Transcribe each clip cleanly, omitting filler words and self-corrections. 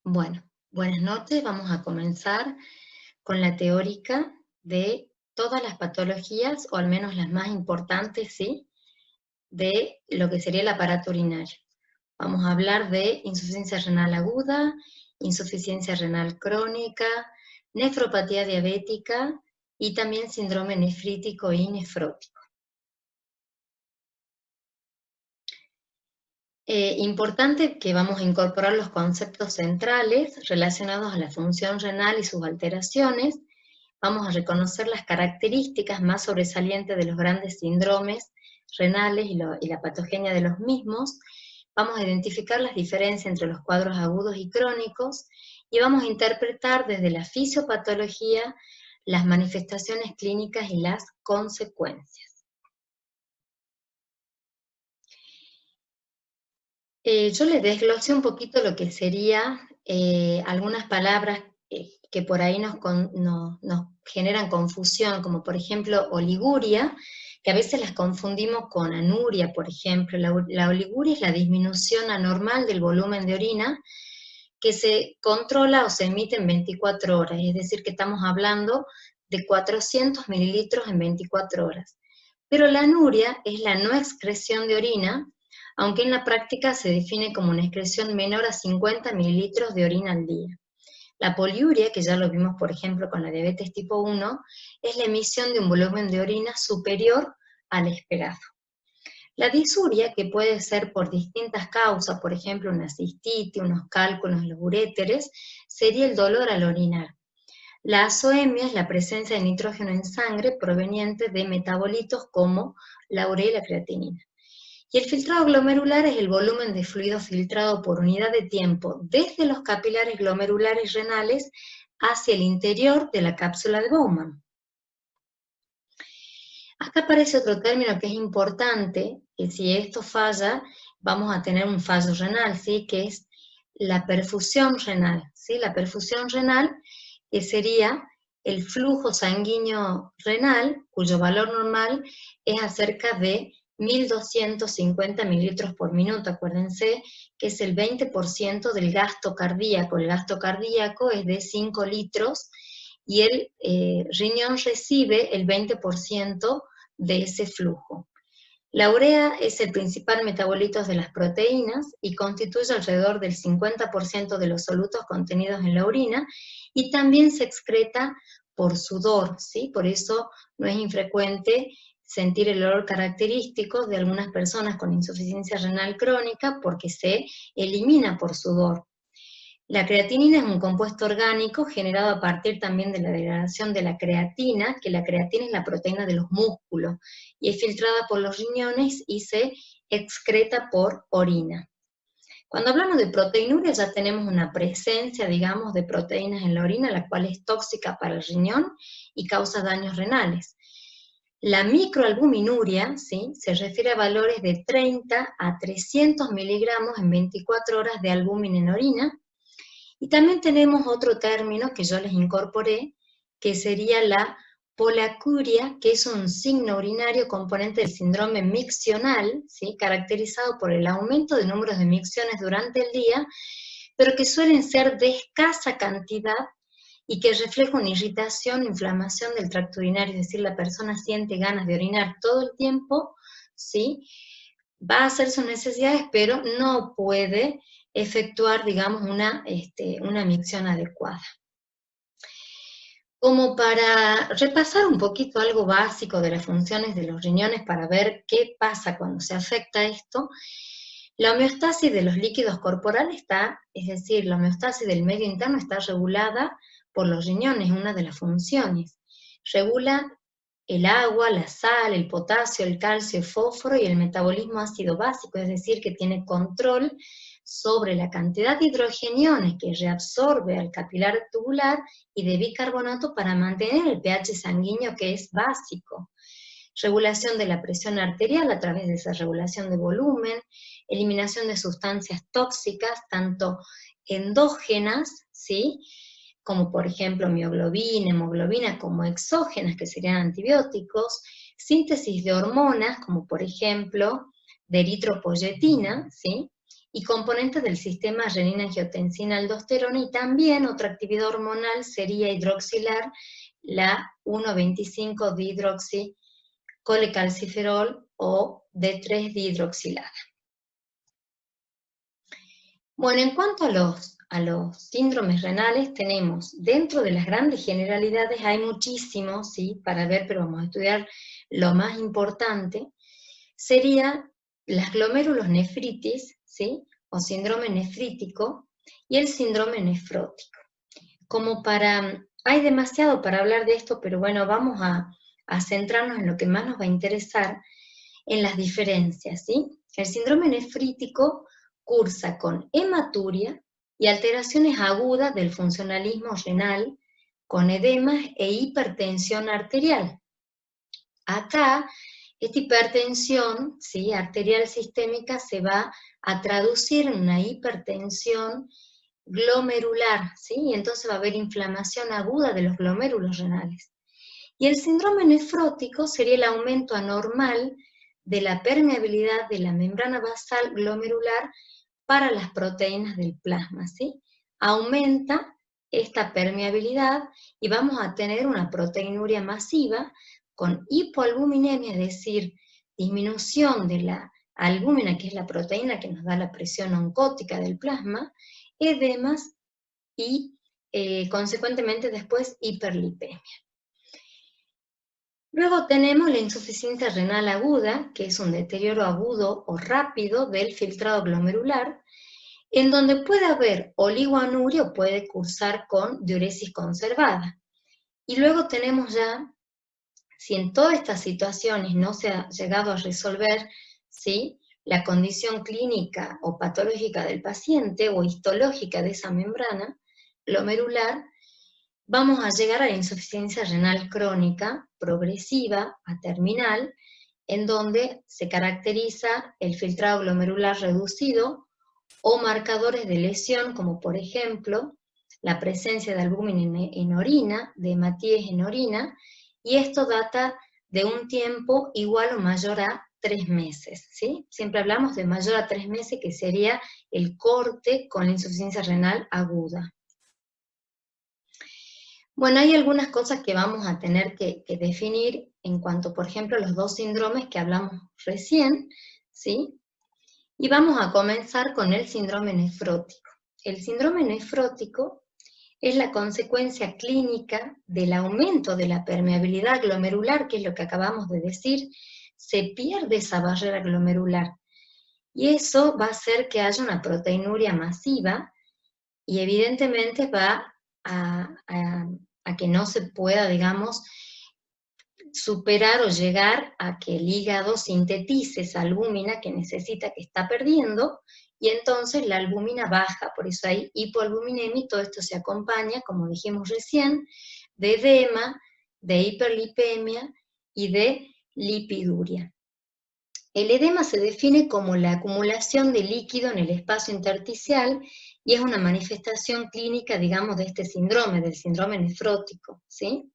Bueno, buenas noches. Vamos a comenzar con la teórica de todas las patologías, o al menos las más importantes, ¿sí?, de lo que sería el aparato urinario. Vamos a hablar de insuficiencia renal aguda, insuficiencia renal crónica, nefropatía diabética y también síndrome nefrítico y nefrótico. Importante que vamos a incorporar los conceptos centrales relacionados a la función renal y sus alteraciones. Vamos a reconocer las características más sobresalientes de los grandes síndromes renales y la patogenia de los mismos. Vamos a identificar las diferencias entre los cuadros agudos y crónicos y vamos a interpretar desde la fisiopatología las manifestaciones clínicas y las consecuencias. Yo les desglosé un poquito lo que sería algunas palabras que por ahí nos generan confusión, como por ejemplo oliguria, que a veces las confundimos con anuria, por ejemplo. La oliguria es la disminución anormal del volumen de orina que se controla o se emite en 24 horas, es decir, que estamos hablando de 400 mililitros en 24 horas. Pero la anuria es la no excreción de orina, aunque en la práctica se define como una excreción menor a 50 mililitros de orina al día. La poliuria, que ya lo vimos por ejemplo con la diabetes tipo 1, es la emisión de un volumen de orina superior al esperado. La disuria, que puede ser por distintas causas, por ejemplo una cistitis, unos cálculos en los uréteres, sería el dolor al orinar. La azoemia es la presencia de nitrógeno en sangre proveniente de metabolitos como la urea y la creatinina. Y el filtrado glomerular es el volumen de fluido filtrado por unidad de tiempo desde los capilares glomerulares renales hacia el interior de la cápsula de Bowman. Acá aparece otro término que es importante, que si esto falla, vamos a tener un fallo renal, ¿sí?, que es la perfusión renal, ¿sí? La perfusión renal, que sería el flujo sanguíneo renal, cuyo valor normal es acerca de 1.250 mililitros por minuto. Acuérdense que es el 20% del gasto cardíaco. El gasto cardíaco es de 5 litros y el riñón recibe el 20% de ese flujo. La urea es el principal metabolito de las proteínas y constituye alrededor del 50% de los solutos contenidos en la orina, y también se excreta por sudor, ¿sí? Por eso no es infrecuente sentir el olor característico de algunas personas con insuficiencia renal crónica, porque se elimina por sudor. La creatinina es un compuesto orgánico generado a partir también de la degradación de la creatina, que la creatina es la proteína de los músculos, y es filtrada por los riñones y se excreta por orina. Cuando hablamos de proteinuria ya tenemos una presencia, digamos, de proteínas en la orina, la cual es tóxica para el riñón y causa daños renales. La microalbuminuria, ¿sí?, se refiere a valores de 30 a 300 miligramos en 24 horas de albúmina en orina. Y también tenemos otro término que yo les incorporé, que sería la polacuria, que es un signo urinario componente del síndrome miccional, ¿sí?, caracterizado por el aumento de números de micciones durante el día, pero que suelen ser de escasa cantidad y que refleja una irritación, inflamación del tracto urinario, es decir, la persona siente ganas de orinar todo el tiempo, ¿sí?, va a hacer sus necesidades, pero no puede efectuar, digamos, una micción adecuada. Como para repasar un poquito algo básico de las funciones de los riñones para ver qué pasa cuando se afecta esto, la homeostasis de los líquidos corporales está, es decir, la homeostasis del medio interno está regulada por los riñones, una de las funciones. Regula el agua, la sal, el potasio, el calcio, el fósforo y el metabolismo ácido básico, es decir, que tiene control sobre la cantidad de hidrogeniones que reabsorbe al capilar tubular y de bicarbonato para mantener el pH sanguíneo, que es básico. Regulación de la presión arterial a través de esa regulación de volumen, eliminación de sustancias tóxicas, tanto endógenas, ¿sí?, como por ejemplo mioglobina, hemoglobina, como exógenas, que serían antibióticos, síntesis de hormonas, como por ejemplo de eritropoyetina, ¿sí?, y componente del sistema renina-angiotensina-aldosterona, y también otra actividad hormonal sería hidroxilar la 1,25-dihidroxicolecalciferol o D3-dihidroxilada. Bueno, en cuanto a los síndromes renales, tenemos dentro de las grandes generalidades, hay muchísimos, ¿sí?, para ver, pero vamos a estudiar lo más importante, sería las glomerulonefritis, ¿sí?, o síndrome nefrítico, y el síndrome nefrótico. Hay demasiado para hablar de esto, pero bueno, vamos a centrarnos en lo que más nos va a interesar, en las diferencias, ¿sí? El síndrome nefrítico cursa con hematuria y alteraciones agudas del funcionalismo renal, con edemas e hipertensión arterial. Acá, esta hipertensión, ¿sí?, arterial sistémica se va a traducir en una hipertensión glomerular, ¿sí? Y entonces va a haber inflamación aguda de los glomérulos renales. Y el síndrome nefrótico sería el aumento anormal de la permeabilidad de la membrana basal glomerular para las proteínas del plasma, ¿sí? Aumenta esta permeabilidad y vamos a tener una proteinuria masiva con hipoalbuminemia, es decir, disminución de la albúmina, que es la proteína que nos da la presión oncótica del plasma, edemas y, consecuentemente, después hiperlipemia. Luego tenemos la insuficiencia renal aguda, que es un deterioro agudo o rápido del filtrado glomerular, en donde puede haber oligoanuria o puede cursar con diuresis conservada. Y luego tenemos ya, si en todas estas situaciones no se ha llegado a resolver, ¿sí?, la condición clínica o patológica del paciente o histológica de esa membrana glomerular, vamos a llegar a la insuficiencia renal crónica, progresiva, a terminal, en donde se caracteriza el filtrado glomerular reducido o marcadores de lesión, como por ejemplo la presencia de albúmina en orina, de hematíes en orina, y esto data de un tiempo igual o mayor a 3 meses, ¿sí? Siempre hablamos de mayor a 3 meses, que sería el corte con la insuficiencia renal aguda. Bueno, hay algunas cosas que vamos a tener que definir en cuanto, por ejemplo, a los dos síndromes que hablamos recién, ¿sí? Y vamos a comenzar con el síndrome nefrótico. El síndrome nefrótico es la consecuencia clínica del aumento de la permeabilidad glomerular, que es lo que acabamos de decir. Se pierde esa barrera glomerular, y eso va a hacer que haya una proteinuria masiva, y evidentemente va a que no se pueda, digamos, superar o llegar a que el hígado sintetice esa albúmina que necesita, que está perdiendo, y entonces la albúmina baja. Por eso hay hipoalbuminemia, y todo esto se acompaña, como dijimos recién, de edema, de hiperlipemia y de lipiduria. El edema se define como la acumulación de líquido en el espacio intersticial, y es una manifestación clínica, digamos, de este síndrome, del síndrome nefrótico, ¿sí?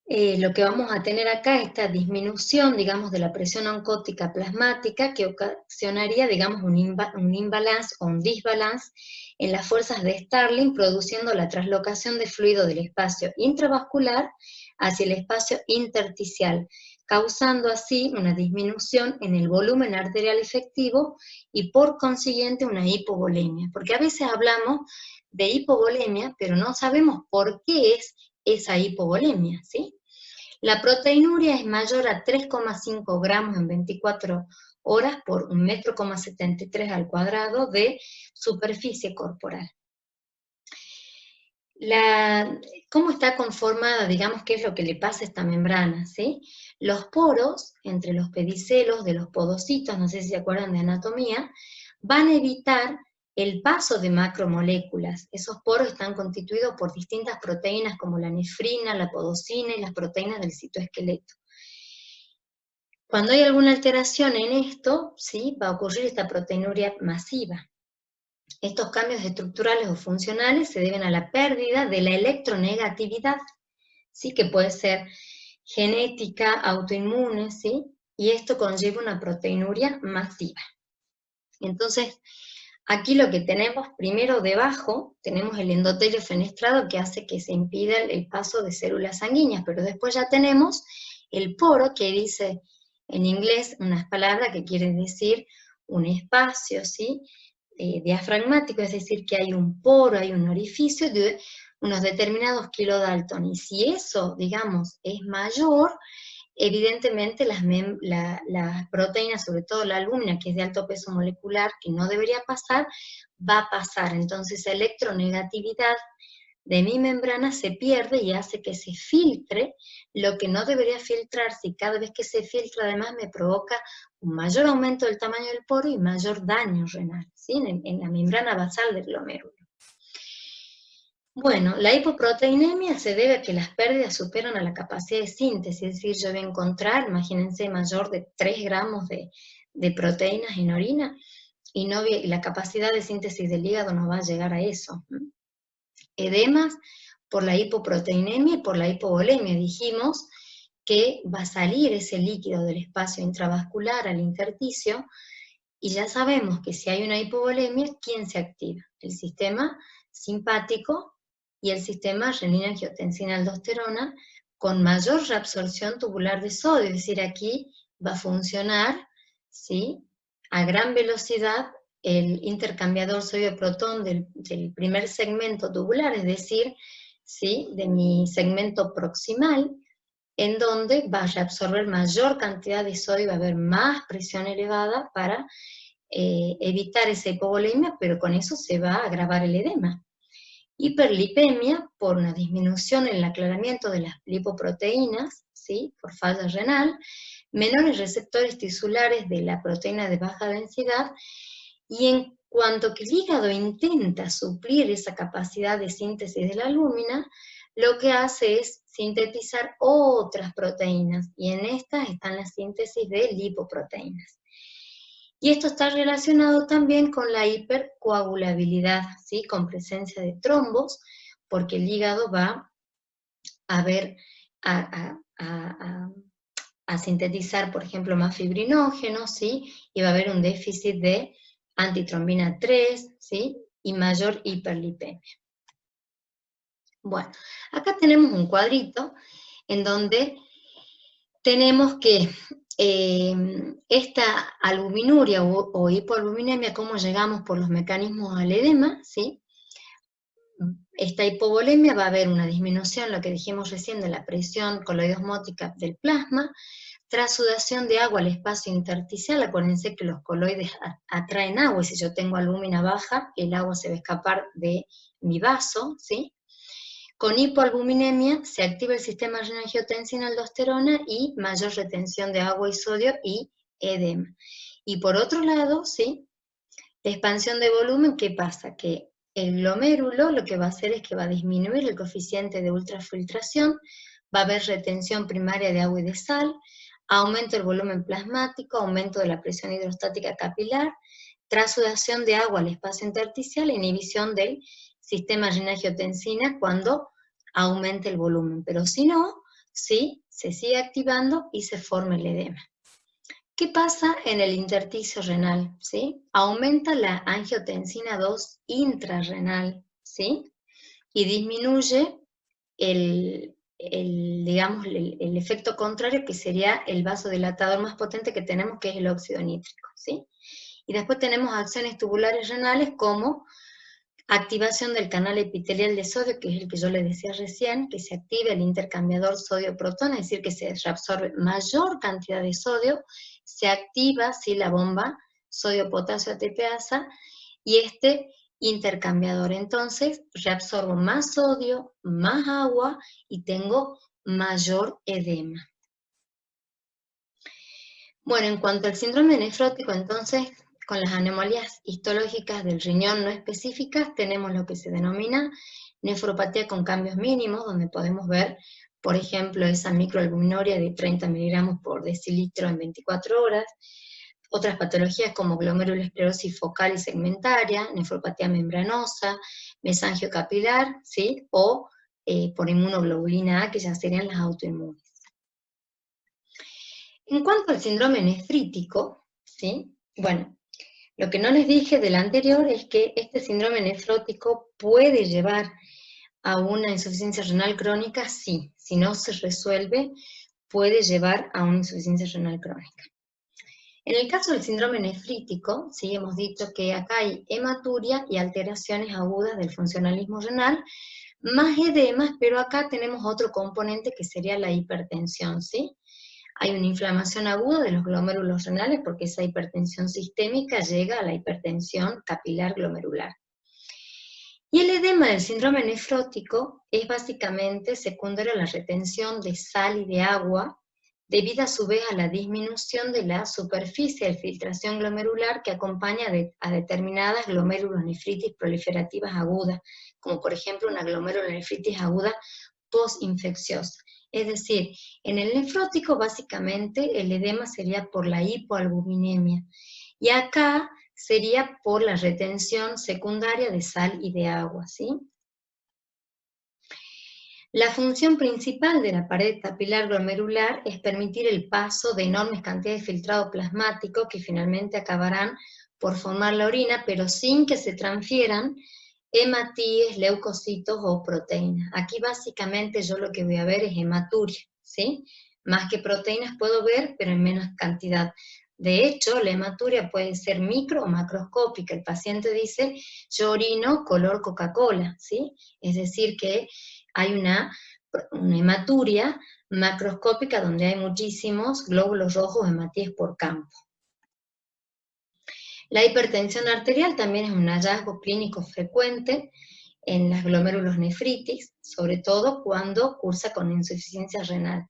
Lo que vamos a tener acá es esta disminución, digamos, de la presión oncótica plasmática, que ocasionaría, digamos, un imbalance o un desbalance en las fuerzas de Starling, produciendo la traslocación de fluido del espacio intravascular hacia el espacio intersticial, causando así una disminución en el volumen arterial efectivo y por consiguiente una hipovolemia. Porque a veces hablamos de hipovolemia, pero no sabemos por qué es esa hipovolemia, ¿sí? La proteinuria es mayor a 3,5 gramos en 24 horas por 1,73 metros al cuadrado de superficie corporal. ¿Cómo está conformada? Digamos, ¿qué es lo que le pasa a esta membrana? ¿Sí? Los poros, entre los pedicelos de los podocitos, no sé si se acuerdan de anatomía, van a evitar el paso de macromoléculas. Esos poros están constituidos por distintas proteínas como la nefrina, la podocina y las proteínas del citoesqueleto. Cuando hay alguna alteración en esto, ¿sí?, va a ocurrir esta proteinuria masiva. Estos cambios estructurales o funcionales se deben a la pérdida de la electronegatividad, ¿sí?, que puede ser genética, autoinmune, ¿sí?, y esto conlleva una proteinuria masiva. Entonces, aquí lo que tenemos, primero debajo, tenemos el endotelio fenestrado que hace que se impida el paso de células sanguíneas, pero después ya tenemos el poro, que dice en inglés unas palabras que quieren decir un espacio, ¿sí? Diafragmático, es decir, que hay un poro, hay un orificio de unos determinados kilodalton, y si eso, digamos, es mayor, evidentemente las proteínas, sobre todo la albúmina, que es de alto peso molecular, que no debería pasar, va a pasar. Entonces la electronegatividad de mi membrana se pierde y hace que se filtre lo que no debería filtrarse, y cada vez que se filtra además me provoca un mayor aumento del tamaño del poro y mayor daño renal, ¿sí? en la membrana basal del glomérulo. Bueno, la hipoproteinemia se debe a que las pérdidas superan a la capacidad de síntesis, es decir, yo voy a encontrar, imagínense, mayor de 3 gramos de proteínas en orina, y la capacidad de síntesis del hígado no va a llegar a eso. Edemas por la hipoproteinemia y por la hipovolemia. Dijimos que va a salir ese líquido del espacio intravascular al intersticio, y ya sabemos que si hay una hipovolemia, ¿quién se activa? El sistema simpático y el sistema renina-angiotensina-aldosterona, con mayor reabsorción tubular de sodio, es decir, aquí va a funcionar, ¿sí?, a gran velocidad el intercambiador sodio-protón del primer segmento tubular, es decir, ¿sí?, de mi segmento proximal, en donde va a reabsorber mayor cantidad de sodio, va a haber más presión elevada para evitar esa hipovolemia, pero con eso se va a agravar el edema. Hiperlipemia por una disminución en el aclaramiento de las lipoproteínas, ¿sí?, por falla renal, menores receptores tisulares de la proteína de baja densidad, y en cuanto que el hígado intenta suplir esa capacidad de síntesis de la albúmina, lo que hace es sintetizar otras proteínas, y en estas están las síntesis de lipoproteínas. Y esto está relacionado también con la hipercoagulabilidad, ¿sí?, con presencia de trombos, porque el hígado va a ver, a sintetizar, por ejemplo, más fibrinógenos, ¿sí?, y va a haber un déficit de antitrombina 3, ¿sí?, y mayor hiperlipemia. Bueno, acá tenemos un cuadrito en donde tenemos que esta albuminuria o hipoalbuminemia, cómo llegamos por los mecanismos al edema, ¿sí? Esta hipovolemia va a haber una disminución, lo que dijimos recién, de la presión coloidosmótica del plasma, trasudación de agua al espacio intersticial. Acuérdense que los coloides atraen agua, y si yo tengo albúmina baja, el agua se va a escapar de mi vaso, ¿sí? Con hipoalbuminemia se activa el sistema renina-angiotensina-aldosterona y mayor retención de agua y sodio y edema. Y por otro lado, ¿sí?, la expansión de volumen, ¿qué pasa? Que el glomérulo lo que va a hacer es que va a disminuir el coeficiente de ultrafiltración, va a haber retención primaria de agua y de sal, aumento del volumen plasmático, aumento de la presión hidrostática capilar, trasudación de agua al espacio intersticial, inhibición del sistema renina-angiotensina cuando aumente el volumen, pero si no, sí, se sigue activando y se forma el edema. ¿Qué pasa en el intersticio renal? ¿Sí? Aumenta la angiotensina 2 intrarrenal, ¿sí?, y disminuye digamos, el efecto contrario, que sería el vasodilatador más potente que tenemos, que es el óxido nítrico, ¿sí? Y después tenemos acciones tubulares renales como activación del canal epitelial de sodio, que es el que yo les decía recién, que se activa el intercambiador sodio-protón, es decir, que se reabsorbe mayor cantidad de sodio, se activa, ¿sí?, la bomba sodio-potasio ATPasa, y este intercambiador, entonces, reabsorbo más sodio, más agua, y tengo mayor edema. Bueno, en cuanto al síndrome nefrótico, entonces, con las anomalias histológicas del riñón no específicas, tenemos lo que se denomina nefropatía con cambios mínimos, donde podemos ver, por ejemplo, esa microalbuminuria de 30 miligramos por decilitro en 24 horas, otras patologías como glomerulosclerosis focal y segmentaria, nefropatía membranosa, mesangio capilar, ¿sí?, o por inmunoglobulina A, que ya serían las autoinmunes. En cuanto al síndrome nefrítico, ¿sí?, bueno, Lo que no les dije del anterior es que este síndrome nefrótico puede llevar a una insuficiencia renal crónica, sí, si no se resuelve, puede llevar a una insuficiencia renal crónica. En el caso del síndrome nefrítico, sí, hemos dicho que acá hay hematuria y alteraciones agudas del funcionalismo renal, más edemas, pero acá tenemos otro componente que sería la hipertensión, ¿sí? Hay una inflamación aguda de los glomérulos renales porque esa hipertensión sistémica llega a la hipertensión capilar glomerular. Y el edema del síndrome nefrótico es básicamente secundario a la retención de sal y de agua, debido a su vez a la disminución de la superficie de filtración glomerular que acompaña a determinadas glomerulonefritis proliferativas agudas, como por ejemplo una glomerulonefritis aguda postinfecciosa. Es decir, en el nefrótico básicamente el edema sería por la hipoalbuminemia, y acá sería por la retención secundaria de sal y de agua, ¿sí? La función principal de la pared capilar glomerular es permitir el paso de enormes cantidades de filtrado plasmático que finalmente acabarán por formar la orina, pero sin que se transfieran hematíes, leucocitos o proteínas. Aquí básicamente yo lo que voy a ver es hematuria, ¿sí? Más que proteínas puedo ver, pero en menos cantidad. De hecho, la hematuria puede ser micro o macroscópica. El paciente dice, yo orino color Coca-Cola, ¿sí? Es decir, que hay una hematuria macroscópica donde hay muchísimos glóbulos rojos hematíes por campo. La hipertensión arterial también es un hallazgo clínico frecuente en las glomerulonefritis, sobre todo cuando cursa con insuficiencia renal.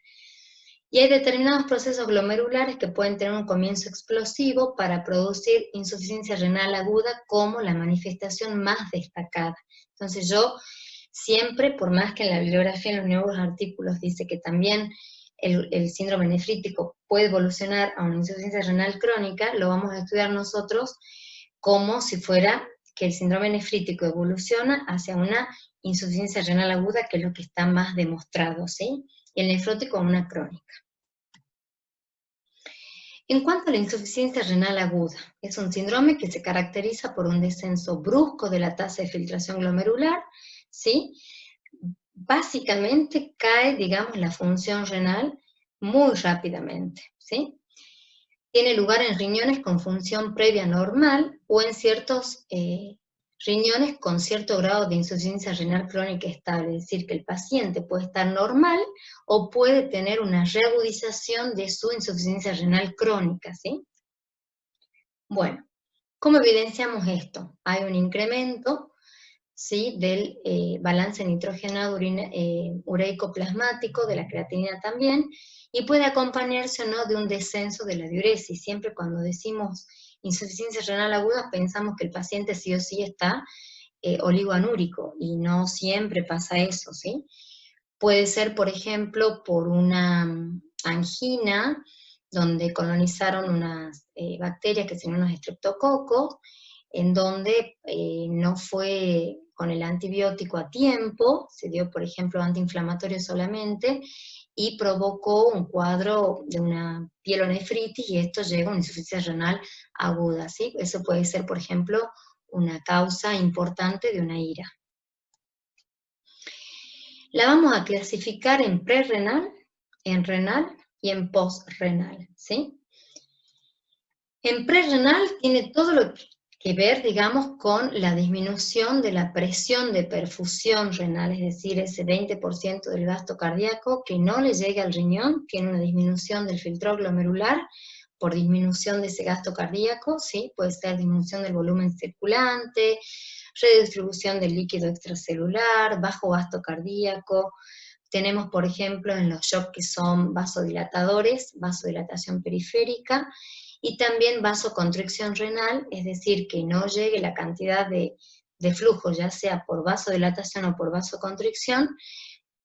Y hay determinados procesos glomerulares que pueden tener un comienzo explosivo para producir insuficiencia renal aguda como la manifestación más destacada. Entonces yo siempre, por más que en la bibliografía, en los nuevos artículos, dice que también el síndrome nefrítico puede evolucionar a una insuficiencia renal crónica, lo vamos a estudiar nosotros como si fuera que el síndrome nefrítico evoluciona hacia una insuficiencia renal aguda, que es lo que está más demostrado, ¿sí? Y el nefrótico a una crónica. En cuanto a la insuficiencia renal aguda, es un síndrome que se caracteriza por un descenso brusco de la tasa de filtración glomerular, ¿sí? Básicamente cae, digamos, la función renal muy rápidamente, ¿sí? Tiene lugar en riñones con función previa normal o en ciertos riñones con cierto grado de insuficiencia renal crónica estable, es decir, que el paciente puede estar normal o puede tener una reagudización de su insuficiencia renal crónica, ¿sí? Bueno, ¿cómo evidenciamos esto? Hay un incremento, ¿sí?, del balance nitrogenado ureico plasmático, de la creatinina también, y puede acompañarse o no de un descenso de la diuresis. Siempre cuando decimos insuficiencia renal aguda pensamos que el paciente sí o sí está oligoanúrico, y no siempre pasa eso, ¿sí? Puede ser, por ejemplo, por una angina, donde colonizaron unas bacterias que son unos estreptococos, en donde no fue con el antibiótico a tiempo, se dio, por ejemplo, antiinflamatorio solamente, y provocó un cuadro de una pielonefritis, y esto llega a una insuficiencia renal aguda, ¿sí? Eso puede ser, por ejemplo, una causa importante de una ira. La vamos a clasificar en prerrenal, en renal y en postrenal, ¿sí? En prerrenal tiene todo lo que ver, digamos, con la disminución de la presión de perfusión renal, es decir, ese 20% del gasto cardíaco que no le llega al riñón, tiene una disminución del filtro glomerular por disminución de ese gasto cardíaco, ¿sí? Puede ser disminución del volumen circulante, redistribución del líquido extracelular, bajo gasto cardíaco. Tenemos, por ejemplo, en los shock que son vasodilatadores, vasodilatación periférica, y también vasoconstricción renal, es decir, que no llegue la cantidad de flujo, ya sea por vasodilatación o por vasoconstricción,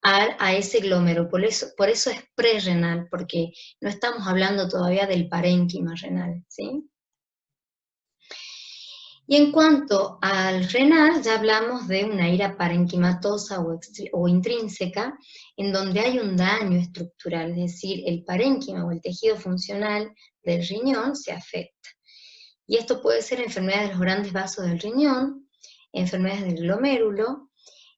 a ese glómero. Por eso es prerrenal, porque no estamos hablando todavía del parénquima renal, ¿sí? Y en cuanto al renal, ya hablamos de una ira parenquimatosa o intrínseca, en donde hay un daño estructural, es decir, el parénquima o el tejido funcional del riñón se afecta. Y esto puede ser enfermedades de los grandes vasos del riñón, enfermedades del glomérulo,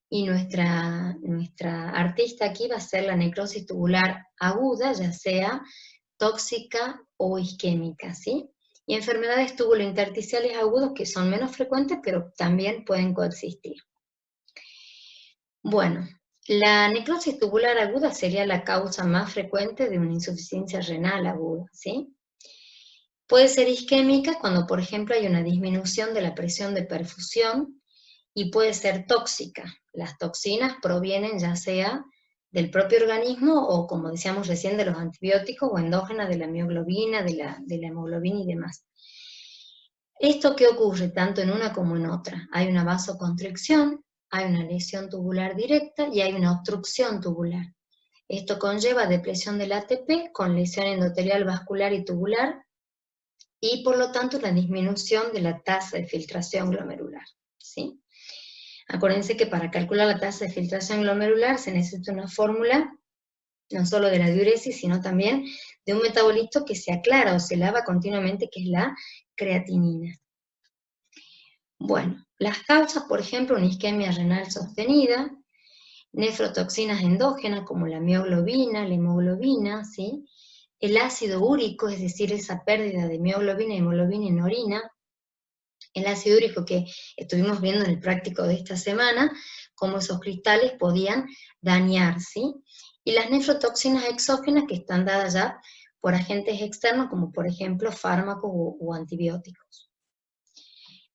y nuestra artista aquí va a ser la necrosis tubular aguda, ya sea tóxica o isquémica, ¿sí? Y enfermedades tubulointersticiales agudas que son menos frecuentes, pero también pueden coexistir. Bueno, la necrosis tubular aguda sería la causa más frecuente de una insuficiencia renal aguda, ¿sí? Puede ser isquémica cuando, por ejemplo, hay una disminución de la presión de perfusión, y puede ser tóxica. Las toxinas provienen ya sea del propio organismo o, como decíamos recién, de los antibióticos o endógenas de la mioglobina, de la hemoglobina y demás. ¿Esto qué ocurre tanto en una como en otra? Hay una vasoconstricción, hay una lesión tubular directa y hay una obstrucción tubular. Esto conlleva depresión del ATP con lesión endotelial vascular y tubular y por lo tanto una disminución de la tasa de filtración glomerular, ¿sí? Acuérdense que para calcular la tasa de filtración glomerular se necesita una fórmula, no solo de la diuresis, sino también de un metabolito que se aclara o se lava continuamente, que es la creatinina. Bueno, las causas, por ejemplo, una isquemia renal sostenida, nefrotoxinas endógenas como la mioglobina, la hemoglobina, ¿sí? El ácido úrico, es decir, esa pérdida de mioglobina y hemoglobina en orina, el ácido úrico que estuvimos viendo en el práctico de esta semana, cómo esos cristales podían dañar, ¿sí? Y las nefrotoxinas exógenas que están dadas ya por agentes externos, como por ejemplo fármacos o antibióticos.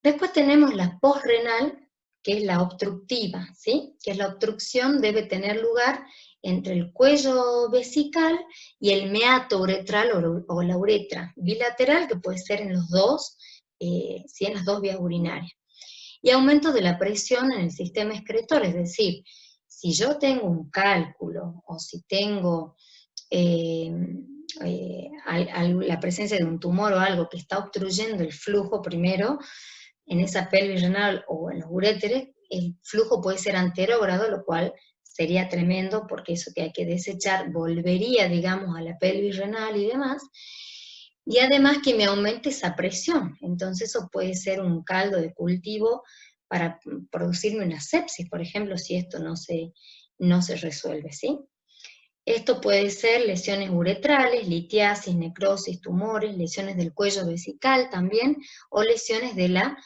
Después tenemos la posrenal, que es la obstructiva, ¿sí? Que es la obstrucción debe tener lugar entre el cuello vesical y el meato uretral o la uretra bilateral, que puede ser en los dos, ¿sí? En las dos vías urinarias. Y aumento de la presión en el sistema excretor, es decir, si yo tengo un cálculo o si tengo la presencia de un tumor o algo que está obstruyendo el flujo primero, en esa pelvis renal o en los uréteres, el flujo puede ser anterógrado, lo cual sería tremendo porque eso que hay que desechar volvería, digamos, a la pelvis renal y demás, y además que me aumente esa presión, entonces eso puede ser un caldo de cultivo para producirme una sepsis, por ejemplo, si esto no se resuelve, ¿sí? Esto puede ser lesiones uretrales, litiasis, necrosis, tumores, lesiones del cuello vesical también, o lesiones de la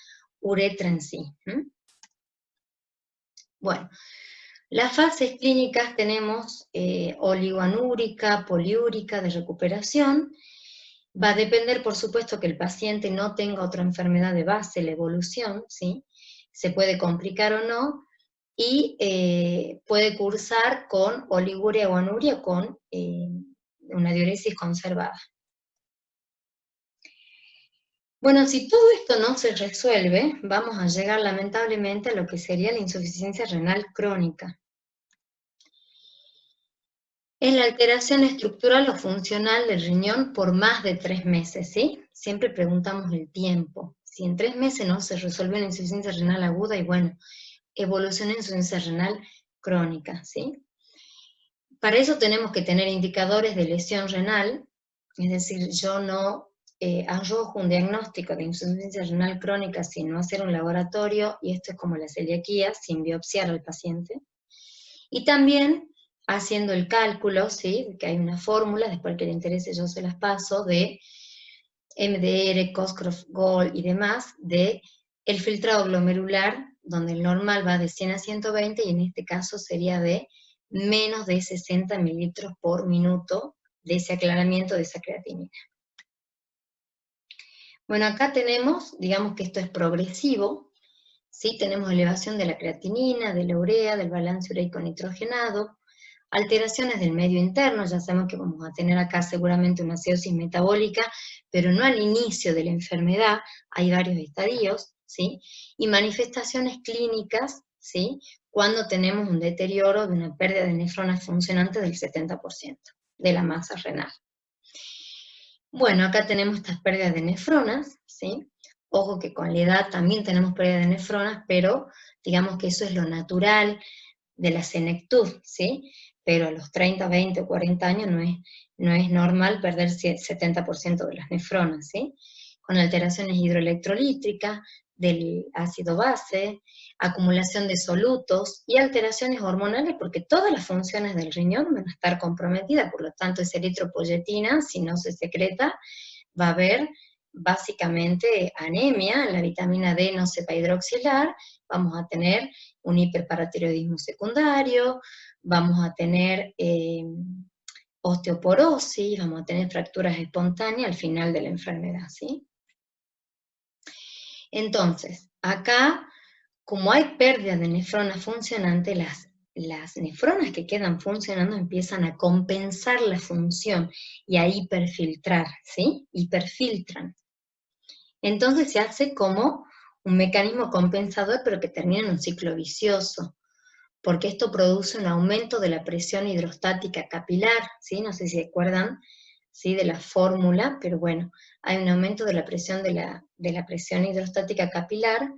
uretra en sí. Bueno, las fases clínicas tenemos oligoanúrica, poliúrica de recuperación. Va a depender, por supuesto, que el paciente no tenga otra enfermedad de base, la evolución, ¿sí? Se puede complicar o no, y puede cursar con oliguria o anuria con una diuresis conservada. Bueno, si todo esto no se resuelve, vamos a llegar lamentablemente a lo que sería la insuficiencia renal crónica. Es la alteración estructural o funcional del riñón por más de 3 meses, ¿sí? Siempre preguntamos el tiempo. Si en 3 meses no se resuelve la insuficiencia renal aguda, y bueno, evoluciona en insuficiencia renal crónica, ¿sí? Para eso tenemos que tener indicadores de lesión renal, es decir, yo no arrojo un diagnóstico de insuficiencia renal crónica sin no hacer un laboratorio, y esto es como la celiaquía, sin biopsiar al paciente. Y también haciendo el cálculo, ¿sí? Que hay una fórmula, después que le interese yo se las paso, de MDR, Cosgrove-Gold y demás, de el filtrado glomerular, donde el normal va de 100 a 120, y en este caso sería de menos de 60 mililitros por minuto de ese aclaramiento de esa creatinina. Bueno, acá tenemos, digamos que esto es progresivo, ¿sí? Tenemos elevación de la creatinina, de la urea, del balance ureico nitrogenado, alteraciones del medio interno, ya sabemos que vamos a tener acá seguramente una acidosis metabólica, pero no al inicio de la enfermedad, hay varios estadios, ¿sí? Y manifestaciones clínicas, ¿sí? Cuando tenemos un deterioro de una pérdida de nefronas funcionantes del 70% de la masa renal. Bueno, acá tenemos estas pérdidas de nefronas, ¿sí? Ojo que con la edad también tenemos pérdida de nefronas, pero digamos que eso es lo natural de la senectud, ¿sí? Pero a los 30, 20 o 40 años no es normal perder 70% de las nefronas, ¿sí? con alteraciones hidroelectrolíticas del ácido base, acumulación de solutos y alteraciones hormonales, porque todas las funciones del riñón van a estar comprometidas, por lo tanto esa eritropoyetina, si no se secreta, va a haber básicamente anemia, la vitamina D no se va a hidroxilar, vamos a tener un hiperparatiroidismo secundario, vamos a tener osteoporosis, vamos a tener fracturas espontáneas al final de la enfermedad, ¿sí? Entonces, acá, como hay pérdida de nefronas funcionantes, las nefronas que quedan funcionando empiezan a compensar la función y a hiperfiltrar, ¿sí? Hiperfiltran. Entonces se hace como un mecanismo compensador, pero que termina en un ciclo vicioso, porque esto produce un aumento de la presión hidrostática capilar, ¿sí? No sé si se acuerdan, ¿sí?, de la fórmula, pero bueno, hay un aumento de la presión presión hidrostática capilar,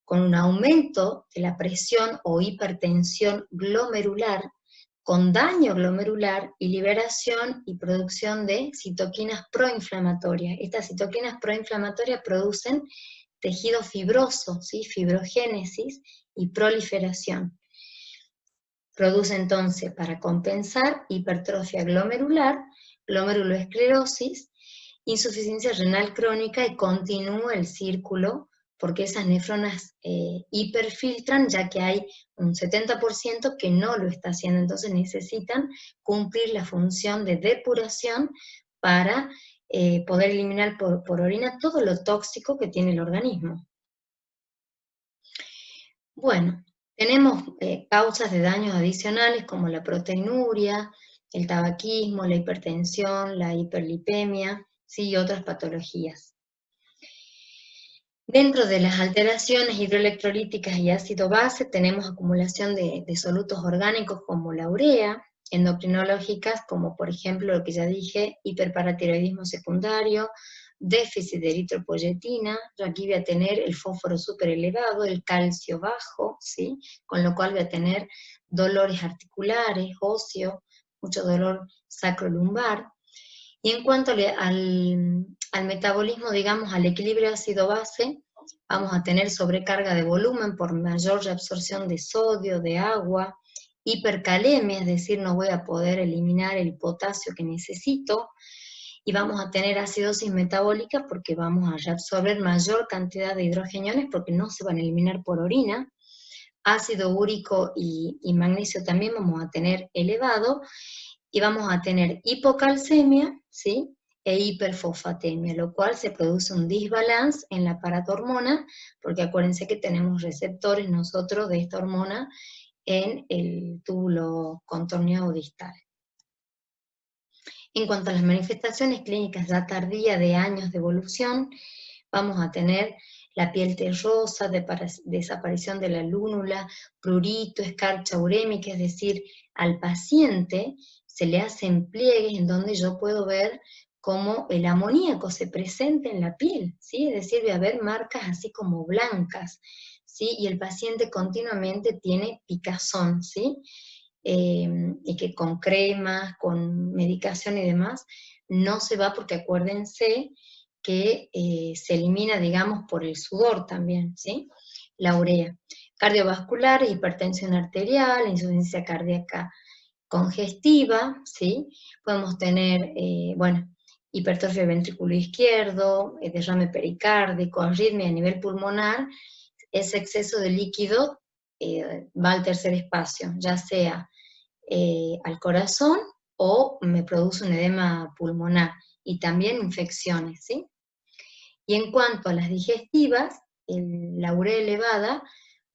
con un aumento de la presión o hipertensión glomerular, con daño glomerular y liberación y producción de citoquinas proinflamatorias. Estas citoquinas proinflamatorias producen tejido fibroso, ¿sí?, fibrogénesis y proliferación. Produce entonces, para compensar, hipertrofia glomerular, glomeruloesclerosis, insuficiencia renal crónica, y continúa el círculo, porque esas nefronas hiperfiltran, ya que hay un 70% que no lo está haciendo, entonces necesitan cumplir la función de depuración para poder eliminar por orina todo lo tóxico que tiene el organismo. Bueno, tenemos causas de daños adicionales como la proteinuria, el tabaquismo, la hipertensión, la hiperlipemia, ¿sí?, y otras patologías. Dentro de las alteraciones hidroelectrolíticas y ácido base tenemos acumulación de solutos orgánicos como la urea, endocrinológicas como por ejemplo lo que ya dije, hiperparatiroidismo secundario, déficit de eritropoyetina. Yo aquí voy a tener el fósforo súper elevado, el calcio bajo, ¿sí?, con lo cual voy a tener dolores articulares, óseos, mucho dolor sacrolumbar. Y en cuanto al metabolismo, digamos, al equilibrio ácido-base, vamos a tener sobrecarga de volumen por mayor reabsorción de sodio, de agua, hipercalemia, es decir, no voy a poder eliminar el potasio que necesito, y vamos a tener acidosis metabólica porque vamos a reabsorber mayor cantidad de hidrogeniones porque no se van a eliminar por orina. Ácido úrico y magnesio también vamos a tener elevado, y vamos a tener hipocalcemia, ¿sí?, e hiperfosfatemia, lo cual se produce un desbalance en la paratormona, porque acuérdense que tenemos receptores nosotros de esta hormona en el túbulo contorneado distal. En cuanto a las manifestaciones clínicas ya tardías de años de evolución, vamos a tener la piel terrosa, desaparición de la lúnula, prurito, escarcha urémica, es decir, al paciente se le hacen pliegues en donde yo puedo ver cómo el amoníaco se presenta en la piel, ¿sí? Es decir, voy a ver marcas así como blancas, ¿sí? Y el paciente continuamente tiene picazón, ¿sí? Y que con cremas, con medicación y demás, no se va, porque acuérdense que se elimina, digamos, por el sudor también, ¿sí?, la urea. Cardiovasculares, hipertensión arterial, insuficiencia cardíaca congestiva, ¿sí? Podemos tener, bueno, hipertrofia del ventrículo izquierdo, derrame pericárdico, arritmia a nivel pulmonar. Ese exceso de líquido va al tercer espacio, ya sea al corazón o me produce un edema pulmonar, y también infecciones, ¿sí? Y en cuanto a las digestivas, la urea elevada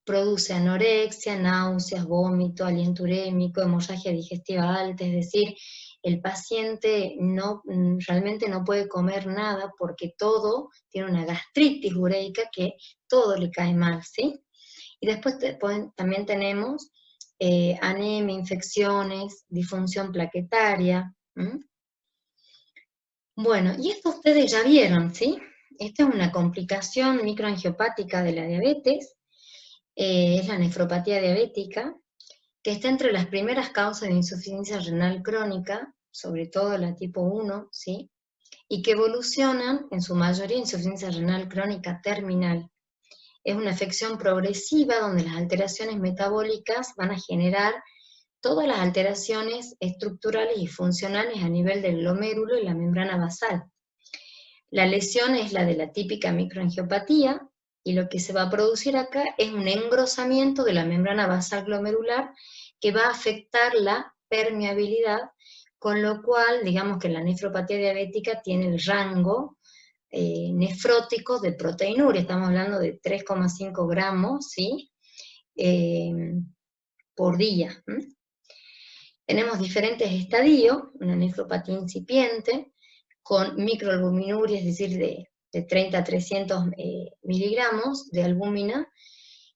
produce anorexia, náuseas, vómito, aliento urémico, hemorragia digestiva alta, es decir, el paciente realmente no puede comer nada porque todo tiene una gastritis ureica, que todo le cae mal, ¿sí? Y después también tenemos anemia, infecciones, disfunción plaquetaria. Bueno, y esto ustedes ya vieron, ¿sí? Esta es una complicación microangiopática de la diabetes, es la nefropatía diabética, que está entre las primeras causas de insuficiencia renal crónica, sobre todo la tipo 1, ¿sí? y que evolucionan en su mayoría en insuficiencia renal crónica terminal. Es una afección progresiva donde las alteraciones metabólicas van a generar todas las alteraciones estructurales y funcionales a nivel del glomérulo y la membrana basal. La lesión es la de la típica microangiopatía, y lo que se va a producir acá es un engrosamiento de la membrana basal glomerular que va a afectar la permeabilidad, con lo cual, digamos que la nefropatía diabética tiene el rango nefrótico de proteinuria, estamos hablando de 3,5 gramos, ¿sí? Por día. Tenemos diferentes estadios, una nefropatía incipiente, con microalbuminuria, es decir, de 30 a 300 miligramos de albúmina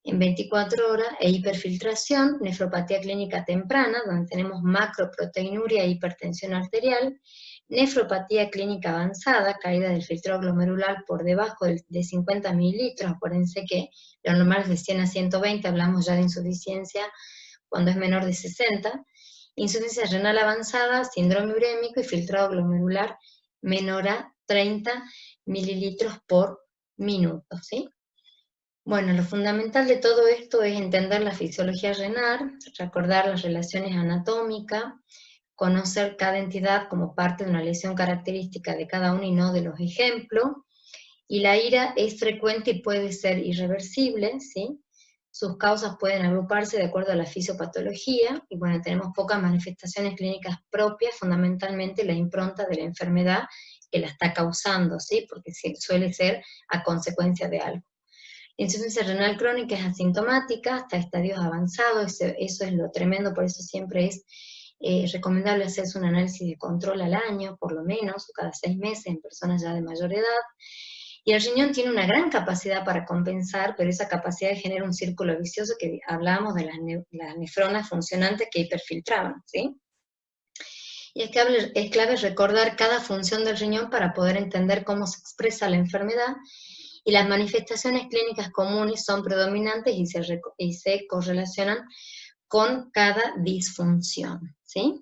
en 24 horas, e hiperfiltración, nefropatía clínica temprana, donde tenemos macroproteinuria e hipertensión arterial, nefropatía clínica avanzada, caída del filtrado glomerular por debajo de 50 mililitros, acuérdense que lo normal es de 100 a 120, hablamos ya de insuficiencia cuando es menor de 60, insuficiencia renal avanzada, síndrome urémico y filtrado glomerular menor a 30 mililitros por minuto, ¿sí? Bueno, lo fundamental de todo esto es entender la fisiología renal, recordar las relaciones anatómicas, conocer cada entidad como parte de una lesión característica de cada uno y no de los ejemplos, y la ira es frecuente y puede ser irreversible, ¿sí? Sus causas pueden agruparse de acuerdo a la fisiopatología, y bueno, tenemos pocas manifestaciones clínicas propias, fundamentalmente la impronta de la enfermedad que la está causando, ¿sí? Porque suele ser a consecuencia de algo. La insuficiencia renal crónica es asintomática hasta estadios avanzados, eso es lo tremendo, por eso siempre es recomendable hacerse un análisis de control al año, por lo menos, o cada 6 meses en personas ya de mayor edad. Y el riñón tiene una gran capacidad para compensar, pero esa capacidad genera un círculo vicioso que hablábamos de las nefronas funcionantes que hiperfiltraban, ¿sí? Y es clave recordar cada función del riñón para poder entender cómo se expresa la enfermedad, y las manifestaciones clínicas comunes son predominantes y se correlacionan con cada disfunción, ¿sí?